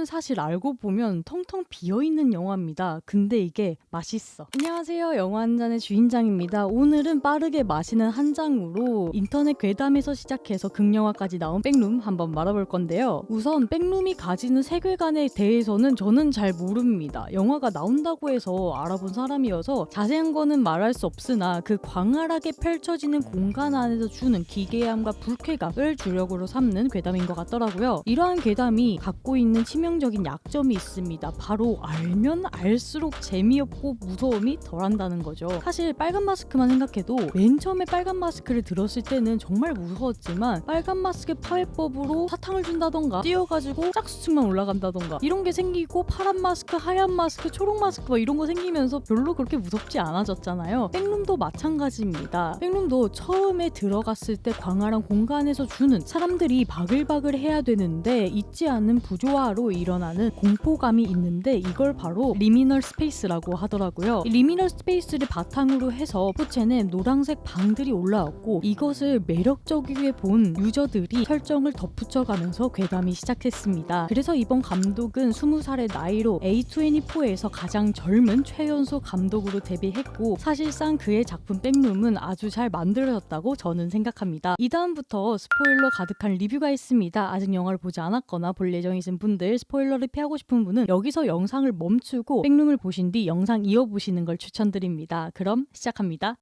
백룸은 사실 알고 보면 텅텅 비어있는 영화입니다. 근데 이게 맛있어. 안녕하세요. 영화 한 잔의 주인장입니다. 오늘은 빠르게 마시는 한 장으로 인터넷 괴담에서 시작해서 극영화까지 나온 백룸 한번 말아볼 건데요. 우선 백룸이 가지는 세계관에 대해서는 저는 잘 모릅니다. 영화가 나온다고 해서 알아본 사람이어서 자세한 거는 말할 수 없으나 그 광활하게 펼쳐지는 공간 안에서 주는 기괴함과 불쾌감을 주력으로 삼는 괴담인 것 같더라고요. 이러한 괴담이 갖고 있는 치명적인 약점이 있습니다. 바로 알면 알수록 재미없고 무서움이 덜한다는 거죠. 사실 빨간 마스크만 생각해도 맨 처음에 빨간 마스크를 들었을 때는 정말 무서웠지만 빨간 마스크 파회법으로 사탕을 준다던가 뛰어가지고 짝수층만 올라간다던가 이런 게 생기고 파란 마스크, 하얀 마스크, 초록 마스크 막 이런 거 생기면서 별로 그렇게 무섭지 않아졌잖아요. 백룸도 마찬가지입니다. 백룸도 처음에 들어갔을 때 광활한 공간에서 주는 사람들이 바글바글 해야 되는데 있지 않은 부조화로 일어나는 공포감이 있는데 이걸 바로 리미널 스페이스라고 하더라고요. 리미널 스페이스를 바탕으로 해서 포첸에 노란색 방들이 올라왔고 이것을 매력적이게 본 유저들이 설정을 덧붙여가면서 괴담이 시작했습니다. 그래서 이번 감독은 20살의 나이로 A24에서 가장 젊은 최연소 감독으로 데뷔했고 사실상 그의 작품 백룸은 아주 잘 만들어졌다고 저는 생각합니다. 이 다음부터 스포일러 가득한 리뷰가 있습니다. 아직 영화를 보지 않았거나 볼 예정이신 분들, 스포일러를 피하고 싶은 분은 여기서 영상을 멈추고 백룸을 보신 뒤 영상 이어보시는 걸 추천드립니다. 그럼 시작합니다.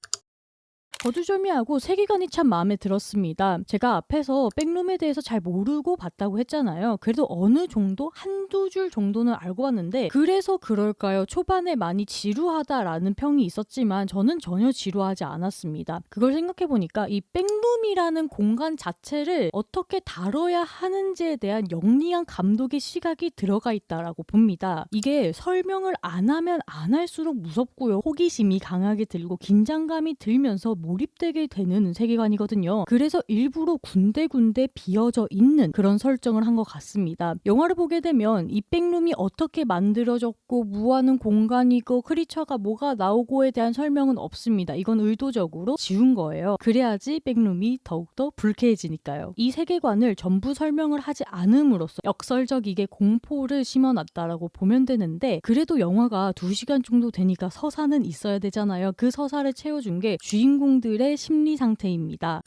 거두절미하고 세계관이 참 마음에 들었습니다. 제가 앞에서 백룸에 대해서 잘 모르고 봤다고 했잖아요. 그래도 어느 정도 한두 줄 정도는 알고 봤는데 그래서 그럴까요? 초반에 많이 지루하다라는 평이 있었지만 저는 전혀 지루하지 않았습니다. 그걸 생각해보니까 이 백룸이라는 공간 자체를 어떻게 다뤄야 하는지에 대한 영리한 감독의 시각이 들어가 있다라고 봅니다. 이게 설명을 안 하면 안 할수록 무섭고요. 호기심이 강하게 들고 긴장감이 들면서 몰입되게 되는 세계관이거든요. 그래서 일부러 군데군데 비어져 있는 그런 설정을 한 것 같습니다. 영화를 보게 되면 이 백룸이 어떻게 만들어졌고 무하는 공간이고 크리처가 뭐가 나오고에 대한 설명은 없습니다. 이건 의도적으로 지운 거예요. 그래야지 백룸이 더욱더 불쾌해지니까요. 이 세계관을 전부 설명을 하지 않음으로써 역설적이게 공포를 심어놨다라고 보면 되는데 그래도 영화가 2시간 정도 되니까 서사는 있어야 되잖아요. 그 서사를 채워준 게 주인공들의 심리 상태입니다.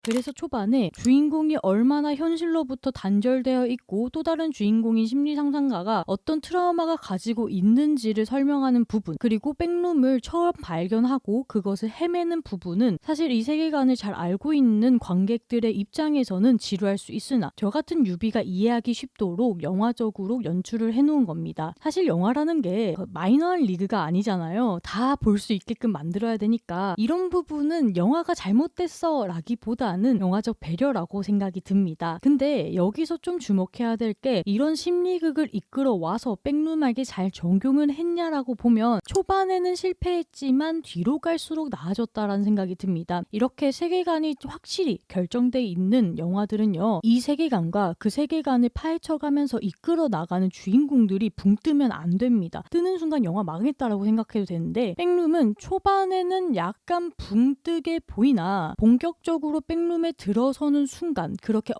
그래서 초반에 주인공이 얼마나 현실로부터 단절되어 있고 또 다른 주인공인 심리상담가가 어떤 트라우마가 가지고 있는지를 설명하는 부분 그리고 백룸을 처음 발견하고 그것을 헤매는 부분은 사실 이 세계관을 잘 알고 있는 관객들의 입장에서는 지루할 수 있으나 저 같은 유비가 이해하기 쉽도록 영화적으로 연출을 해놓은 겁니다. 사실 영화라는 게 마이너한 리그가 아니잖아요. 다 볼 수 있게끔 만들어야 되니까 이런 부분은 영화가 잘못됐어 라기보다 영화적 배려라고 생각이 듭니다. 근데 여기서 좀 주목해야 될 게 이런 심리극을 이끌어 와서 백룸에게 잘 적용을 했냐라고 보면 초반에는 실패했지만 뒤로 갈수록 나아졌다라는 생각이 듭니다. 이렇게 세계관이 확실히 결정돼 있는 영화들은요. 이 세계관과 그 세계관을 파헤쳐가면서 이끌어 나가는 주인공들이 붕 뜨면 안 됩니다. 뜨는 순간 영화 망했다라고 생각해도 되는데 백룸은 초반에는 약간 붕 뜨게 보이나 본격적으로 백룸에 들어서는 순간 그렇게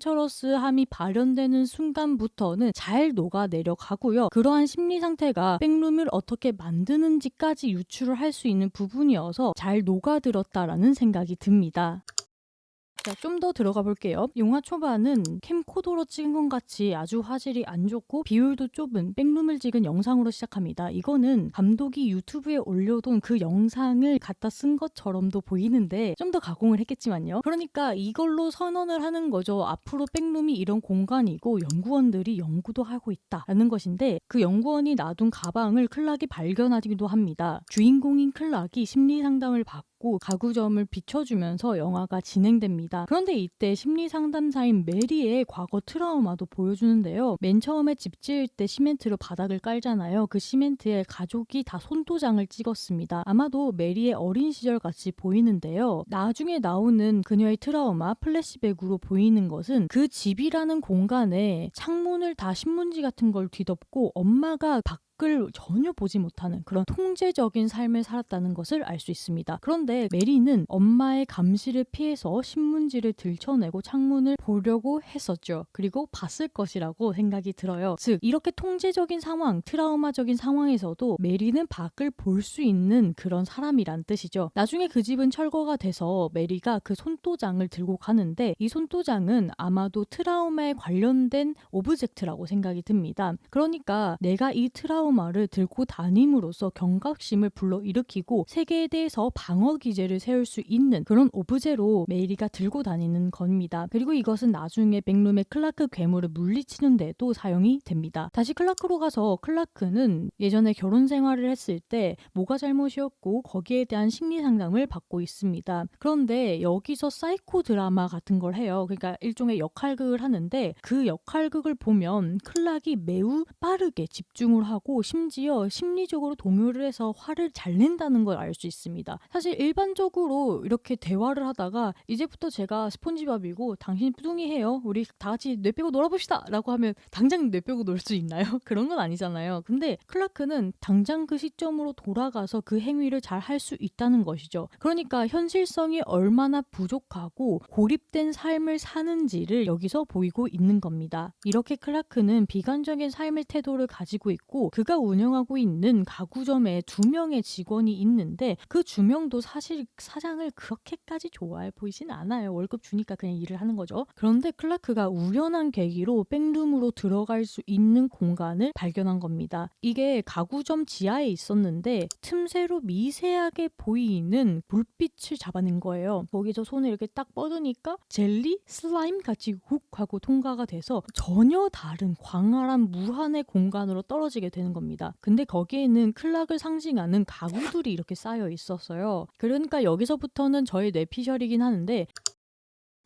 어드벤처러스함이 발현되는 순간부터는 잘 녹아내려가고요. 그러한 심리 상태가 백룸을 어떻게 만드는지까지 유추를 할 수 있는 부분이어서 잘 녹아들었다라는 생각이 듭니다. 자, 좀 더 들어가 볼게요. 영화 초반은 캠코더로 찍은 것 같이 아주 화질이 안 좋고 비율도 좁은 백룸을 찍은 영상으로 시작합니다. 이거는 감독이 유튜브에 올려둔 그 영상을 갖다 쓴 것처럼도 보이는데 좀 더 가공을 했겠지만요. 그러니까 이걸로 선언을 하는 거죠. 앞으로 백룸이 이런 공간이고 연구원들이 연구도 하고 있다라는 것인데 그 연구원이 놔둔 가방을 클락이 발견하기도 합니다. 주인공인 클락이 심리 상담을 받고 가구점을 비춰주면서 영화가 진행됩니다. 그런데 이때 심리상담사인 메리의 과거 트라우마도 보여주는데요. 맨 처음에 집 지을 때 시멘트로 바닥을 깔잖아요. 그 시멘트에 가족이 다 손도장을 찍었습니다. 아마도 메리의 어린 시절 같이 보이는데요. 나중에 나오는 그녀의 트라우마 플래시백으로 보이는 것은 그 집이라는 공간에 창문을 다 신문지 같은 걸 뒤덮고 엄마가 밖 밖을 전혀 보지 못하는 그런 통제적인 삶을 살았다는 것을 알 수 있습니다. 그런데 메리는 엄마의 감시를 피해서 신문지를 들춰내고 창문을 보려고 했었죠. 그리고 봤을 것이라고 생각이 들어요. 즉 이렇게 통제적인 상황, 트라우마적인 상황에서도 메리는 밖을 볼 수 있는 그런 사람이란 뜻이죠. 나중에 그 집은 철거가 돼서 메리가 그 손도장을 들고 가는데 이 손도장은 아마도 트라우마에 관련된 오브젝트라고 생각이 듭니다. 그러니까 내가 이 트라우마를 들고 다님으로써 경각심을 불러일으키고 세계에 대해서 방어 기제를 세울 수 있는 그런 오브제로 메리가 들고 다니는 겁니다. 그리고 이것은 나중에 백룸의 클라크 괴물을 물리치는 데도 사용이 됩니다. 다시 클라크로 가서 클라크는 예전에 결혼 생활을 했을 때 뭐가 잘못이었고 거기에 대한 심리 상담을 받고 있습니다. 그런데 여기서 사이코 드라마 같은 걸 해요. 그러니까 일종의 역할극을 하는데 그 역할극을 보면 클락이 매우 빠르게 집중을 하고 심지어 심리적으로 동요를 해서 화를 잘 낸다는 걸 알 수 있습니다. 사실 일반적으로 이렇게 대화를 하다가 이제부터 제가 스폰지밥이고 당신 뿌둥이해요. 우리 다 같이 뇌 빼고 놀아봅시다 라고 하면 당장 뇌 빼고 놀 수 있나요? 그런 건 아니잖아요. 근데 클라크는 당장 그 시점으로 돌아가서 그 행위를 잘 할 수 있다는 것이죠. 그러니까 현실성이 얼마나 부족하고 고립된 삶을 사는지를 여기서 보이고 있는 겁니다. 이렇게 클라크는 비관적인 삶의 태도를 가지고 있고 그가 운영하고 있는 가구점에 2명의 직원이 있는데 그 2명도 사실 사장을 그렇게까지 좋아해 보이진 않아요. 월급 주니까 그냥 일을 하는 거죠. 그런데 클라크가 우연한 계기로 백룸으로 들어갈 수 있는 공간을 발견한 겁니다. 이게 가구점 지하에 있었는데 틈새로 미세하게 보이는 불빛을 잡아낸 거예요. 거기서 손을 이렇게 딱 뻗으니까 젤리, 슬라임 같이 훅 하고 통과가 돼서 전혀 다른 광활한 무한의 공간으로 떨어지게 되는 겁니다. 근데 거기에는 클락을 상징하는 가구들이 이렇게 쌓여 있었어요. 그러니까 여기서부터는 저의 뇌피셜이긴 하는데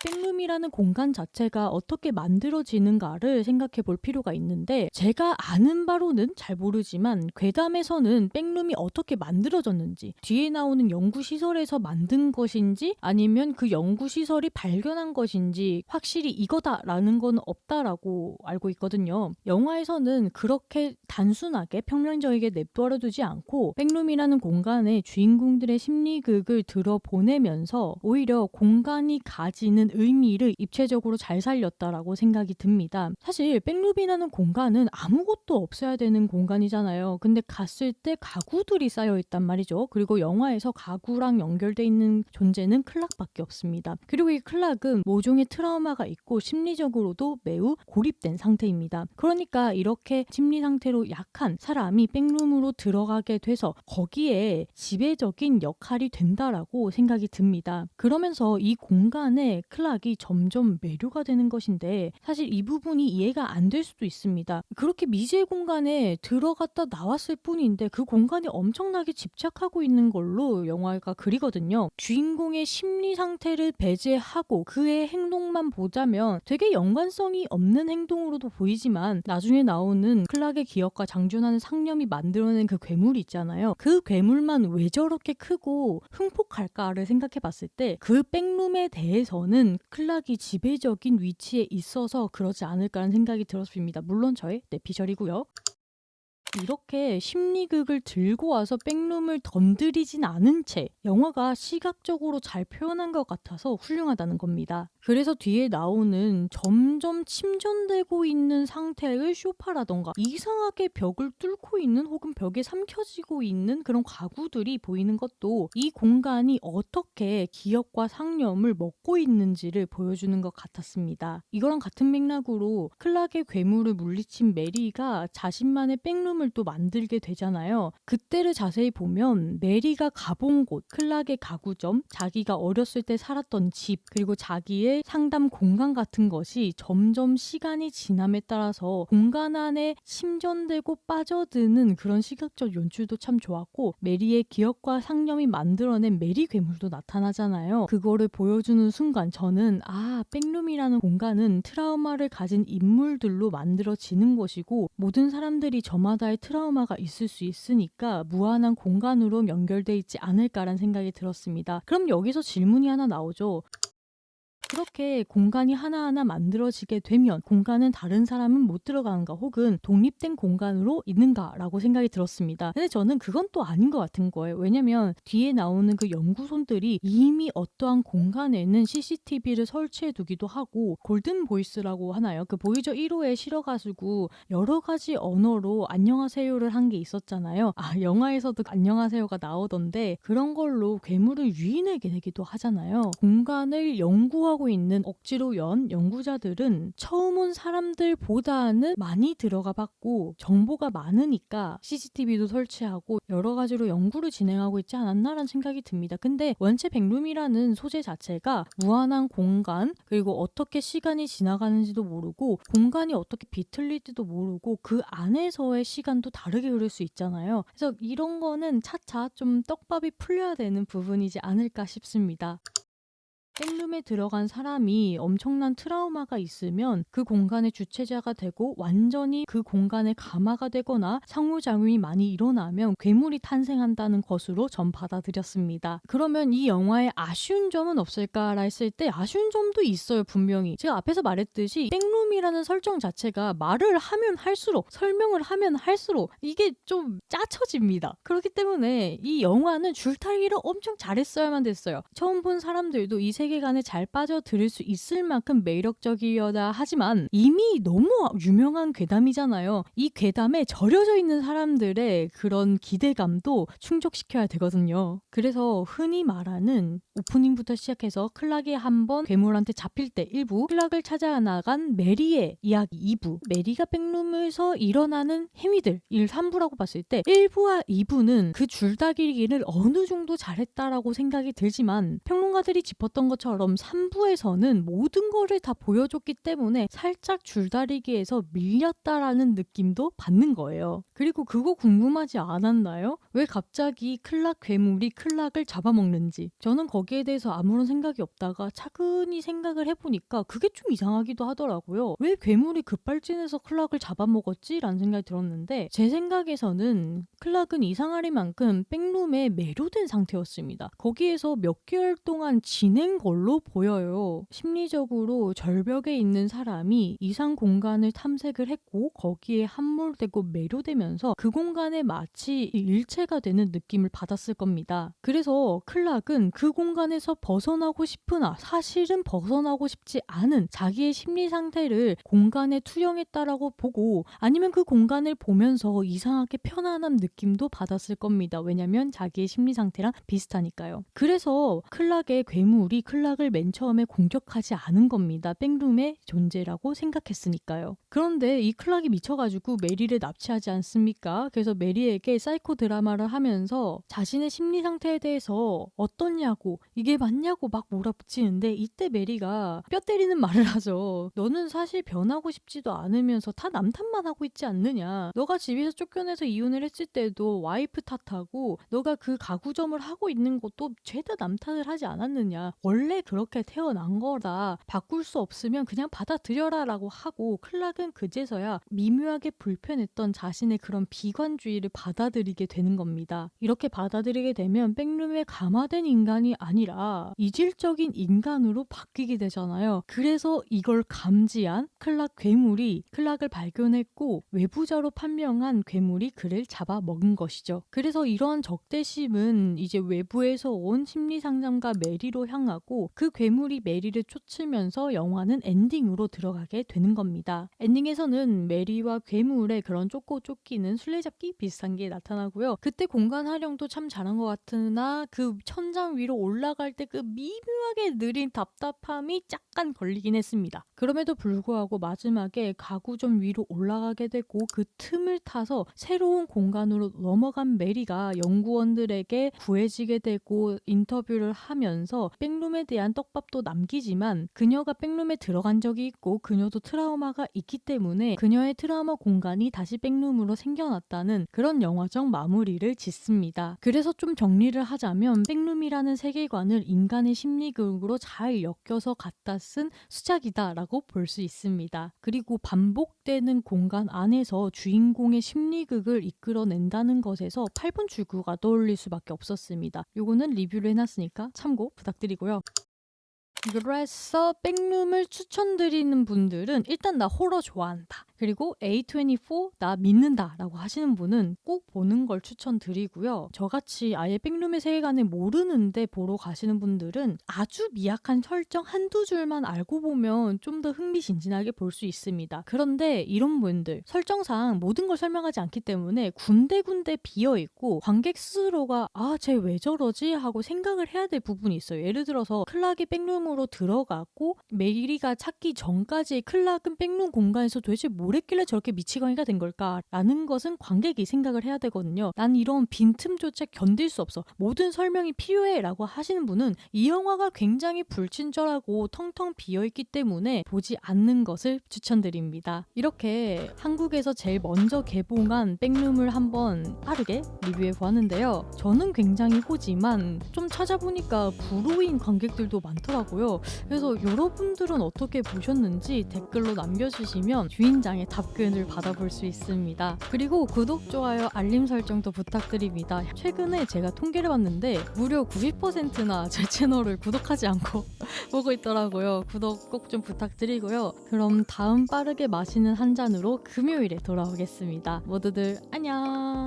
백룸이라는 공간 자체가 어떻게 만들어지는가를 생각해 볼 필요가 있는데 제가 아는 바로는 잘 모르지만 괴담에서는 백룸이 어떻게 만들어졌는지 뒤에 나오는 연구시설에서 만든 것인지 아니면 그 연구시설이 발견한 것인지 확실히 이거다라는 건 없다라고 알고 있거든요. 영화에서는 그렇게 단순하게 평면적이게 냅둬 두지 않고 백룸이라는 공간에 주인공들의 심리극을 들어보내면서 오히려 공간이 가지는 의미를 입체적으로 잘 살렸다라고 생각이 듭니다. 사실 백룸이라는 공간은 아무것도 없어야 되는 공간이잖아요. 근데 갔을 때 가구들이 쌓여있단 말이죠. 그리고 영화에서 가구랑 연결돼 있는 존재는 클락밖에 없습니다. 그리고 이 클락은 모종의 트라우마가 있고 심리적으로도 매우 고립된 상태입니다. 그러니까 이렇게 심리 상태로 약한 사람이 백룸으로 들어가게 돼서 거기에 지배적인 역할이 된다라고 생각이 듭니다. 그러면서 이 공간에 클락이 점점 매료가 되는 것인데 사실 이 부분이 이해가 안 될 수도 있습니다. 그렇게 미지의 공간에 들어갔다 나왔을 뿐인데 그 공간에 엄청나게 집착하고 있는 걸로 영화가 그리거든요. 주인공의 심리 상태를 배제하고 그의 행동만 보자면 되게 연관성이 없는 행동으로도 보이지만 나중에 나오는 클락의 기억과 장준하는 상념이 만들어낸 그 괴물이 있잖아요. 그 괴물만 왜 저렇게 크고 흉폭할까를 생각해 봤을 때 그 백룸에 대해서는 클락이 지배적인 위치에 있어서 그러지 않을까라는 생각이 들었습니다. 물론 저의 뇌피셜이고요. 이렇게 심리극을 들고 와서 백룸을 던드리진 않은 채 영화가 시각적으로 잘 표현한 것 같아서 훌륭하다는 겁니다. 그래서 뒤에 나오는 점점 침전되고 있는 상태의 소파라던가 이상하게 벽을 뚫고 있는 혹은 벽에 삼켜지고 있는 그런 가구들이 보이는 것도 이 공간이 어떻게 기억과 상념을 먹고 있는지를 보여주는 것 같았습니다. 이거랑 같은 맥락으로 클락의 괴물을 물리친 메리가 자신만의 백룸을 또 만들게 되잖아요. 그때를 자세히 보면 메리가 가본 곳, 클락의 가구점, 자기가 어렸을 때 살았던 집, 그리고 자기의 상담 공간 같은 것이 점점 시간이 지남에 따라서 공간 안에 심전되고 빠져드는 그런 시각적 연출도 참 좋았고 메리의 기억과 상념이 만들어낸 메리 괴물도 나타나잖아요. 그거를 보여주는 순간 저는 백룸이라는 공간은 트라우마를 가진 인물들로 만들어지는 것이고 모든 사람들이 저마다의 트라우마가 있을 수 있으니까 무한한 공간으로 연결돼 있지 않을까라는 생각이 들었습니다. 그럼 여기서 질문이 하나 나오죠. 그렇게 공간이 하나하나 만들어지게 되면 공간은 다른 사람은 못 들어가는가 혹은 독립된 공간으로 있는가라고 생각이 들었습니다. 근데 저는 그건 또 아닌 것 같은 거예요. 왜냐면 뒤에 나오는 그 연구손들이 이미 어떠한 공간에는 CCTV를 설치해 두기도 하고 골든 보이스라고 하나요? 그 보이저 1호에 실어가지고 여러 가지 언어로 안녕하세요를 한 게 있었잖아요. 영화에서도 안녕하세요가 나오던데 그런 걸로 괴물을 유인하게 되기도 하잖아요. 공간을 연구하고 있는 억지로 연 연구자들은 처음 온 사람들보다는 많이 들어가 봤고 정보가 많으니까 CCTV도 설치하고 여러 가지로 연구를 진행하고 있지 않았나라는 생각이 듭니다. 근데 원체 백룸이라는 소재 자체가 무한한 공간 그리고 어떻게 시간이 지나가는지도 모르고 공간이 어떻게 비틀릴지도 모르고 그 안에서의 시간도 다르게 흐를 수 있잖아요. 그래서 이런 거는 차차 좀 떡밥이 풀려야 되는 부분이지 않을까 싶습니다. 백룸에 들어간 사람이 엄청난 트라우마가 있으면 그 공간의 주체자가 되고 완전히 그 공간의 가마가 되거나 상호작용이 많이 일어나면 괴물이 탄생한다는 것으로 전 받아들였습니다. 그러면 이 영화에 아쉬운 점은 없을까라 했을 때 아쉬운 점도 있어요. 분명히 제가 앞에서 말했듯이 백룸이라는 설정 자체가 말을 하면 할수록 설명을 하면 할수록 이게 좀 짜쳐집니다. 그렇기 때문에 이 영화는 줄타기를 엄청 잘했어야만 됐어요. 처음 본 사람들도 이 세계관에 잘 빠져들을 수 있을 만큼 매력적이어야 하지만 이미 너무 유명한 괴담이잖아요. 이 괴담에 절여져 있는 사람들의 그런 기대감도 충족시켜야 되거든요. 그래서 흔히 말하는 오프닝부터 시작해서 클락이 한번 괴물한테 잡힐 때 1부, 클락을 찾아 나간 메리의 이야기 2부, 메리가 백룸에서 일어나는 행위들 1, 3부라고 봤을 때 1부와 2부는 그 줄다리기를 어느 정도 잘했다라고 생각이 들지만 평론가들이 짚었던 것처럼 3부에서는 모든 거를 다 보여줬기 때문에 살짝 줄다리기에서 밀렸다라는 느낌도 받는 거예요. 그리고 그거 궁금하지 않았나요? 왜 갑자기 클락 괴물이 클락을 잡아먹는지. 저는 거기에 대해서 아무런 생각이 없다가 차근히 생각을 해보니까 그게 좀 이상하기도 하더라고요. 왜 괴물이 급발진해서 클락을 잡아먹었지? 라는 생각이 들었는데 제 생각에서는 클락은 이상하리만큼 백룸에 매료된 상태였습니다. 거기에서 몇 개월 동안 지낸 걸로 보여요. 심리적으로 절벽에 있는 사람이 이상 공간을 탐색을 했고 거기에 함몰되고 매료되면서 그 공간에 마치 일체가 되는 느낌을 받았을 겁니다. 그래서 클락은 그 공간에서 벗어나고 싶으나 사실은 벗어나고 싶지 않은 자기의 심리 상태를 공간에 투영했다라고 보고 아니면 그 공간을 보면서 이상하게 편안한 느낌도 받았을 겁니다. 왜냐면 자기의 심리 상태랑 비슷하니까요. 그래서 클락의 괴물이 클락을 맨 처음에 공격하지 않은 겁니다. 백룸의 존재라고 생각했으니까요. 그런데 이 클락이 미쳐가지고 메리를 납치하지 않습니까? 그래서 메리에게 사이코 드라마를 하면서 자신의 심리 상태에 대해서 어떻냐고 이게 맞냐고 막 몰아붙이는데 이때 메리가 뼈 때리는 말을 하죠. 너는 사실 변하고 싶지도 않으면서 다 남 탓만 하고 있지 않느냐. 너가 집에서 쫓겨내서 이혼을 했을 때도 와이프 탓하고 너가 그 가구점을 하고 있는 것도 죄다 남 탓을 하지 않았느냐. 원래 그렇게 태어난 거다. 바꿀 수 없으면 그냥 받아들여라 라고 하고 클락은 그제서야 미묘하게 불편했던 자신의 그런 비관주의를 받아들이게 되는 겁니다. 이렇게 받아들이게 되면 백룸에 감화된 인간이 아니라 이질적인 인간으로 바뀌게 되잖아요. 그래서 이걸 감지한 클락 괴물이 클락을 발견했고 외부자로 판명한 괴물이 그를 잡아먹은 것이죠. 그래서 이러한 적대심은 이제 외부에서 온 심리상담가 메리로 향하고 그 괴물이 메리를 쫓으면서 영화는 엔딩으로 들어가게 되는 겁니다. 엔딩에서는 메리와 괴물의 그런 쫓고 쫓기는 술래잡기 비슷한 게 나타나고요. 그때 공간 활용도 참 잘한 것 같으나 그 천장 위로 올라갈 때 그 미묘하게 느린 답답함이 약간 걸리긴 했습니다. 그럼에도 불구하고 마지막에 가구점 위로 올라가게 되고 그 틈을 타서 새로운 공간으로 넘어간 메리가 연구원들에게 구해지게 되고 인터뷰를 하면서 백룸에 대한 떡밥도 남기지만 그녀가 백룸에 들어간 적이 있고 그녀도 트라우마가 있기 때문에 그녀의 트라우마 공간이 다시 백룸으로 생겨났다는 그런 영화적 마무리를 짓습니다. 그래서 좀 정리를 하자면 백룸이라는 세계관을 인간의 심리극으로 잘 엮여서 갖다 쓴 수작이다라고 볼 수 있습니다. 그리고 반복되는 공간 안에서 주인공의 심리극을 이끌어낸다는 것에서 8분 출구가 떠올릴 수밖에 없었습니다. 요거는 리뷰를 해놨으니까 참고 부탁드리고요. 그래서 백룸을 추천드리는 분들은 일단 나 호러 좋아한다. 그리고 A24 나 믿는다 라고 하시는 분은 꼭 보는 걸 추천드리고요. 저같이 아예 백룸의 세계관을 모르는데 보러 가시는 분들은 아주 미약한 설정 한두 줄만 알고 보면 좀 더 흥미진진하게 볼 수 있습니다. 그런데 이런 분들 설정상 모든 걸 설명하지 않기 때문에 군데군데 비어있고 관객 스스로가 쟤 왜 저러지? 하고 생각을 해야 될 부분이 있어요. 예를 들어서 클락이 백룸으로 들어갔고 메리가 찾기 전까지 클락은 백룸 공간에서 도대체 뭘 했길래 저렇게 미치광이가 된 걸까라는 것은 관객이 생각을 해야 되거든요. 난 이런 빈틈조차 견딜 수 없어. 모든 설명이 필요해 라고 하시는 분은 이 영화가 굉장히 불친절하고 텅텅 비어있기 때문에 보지 않는 것을 추천드립니다. 이렇게 한국에서 제일 먼저 개봉한 백룸을 한번 빠르게 리뷰해 보았는데요. 저는 굉장히 호지만 좀 찾아보니까 불호인 관객들도 많더라고요. 그래서 여러분들은 어떻게 보셨는지 댓글로 남겨주시면 주인장의 답변을 받아볼 수 있습니다. 그리고 구독, 좋아요, 알림 설정도 부탁드립니다. 최근에 제가 통계를 봤는데 무려 90%나 제 채널을 구독하지 않고 보고 있더라고요. 구독 꼭 좀 부탁드리고요. 그럼 다음 빠르게 마시는 한 잔으로 금요일에 돌아오겠습니다. 모두들 안녕.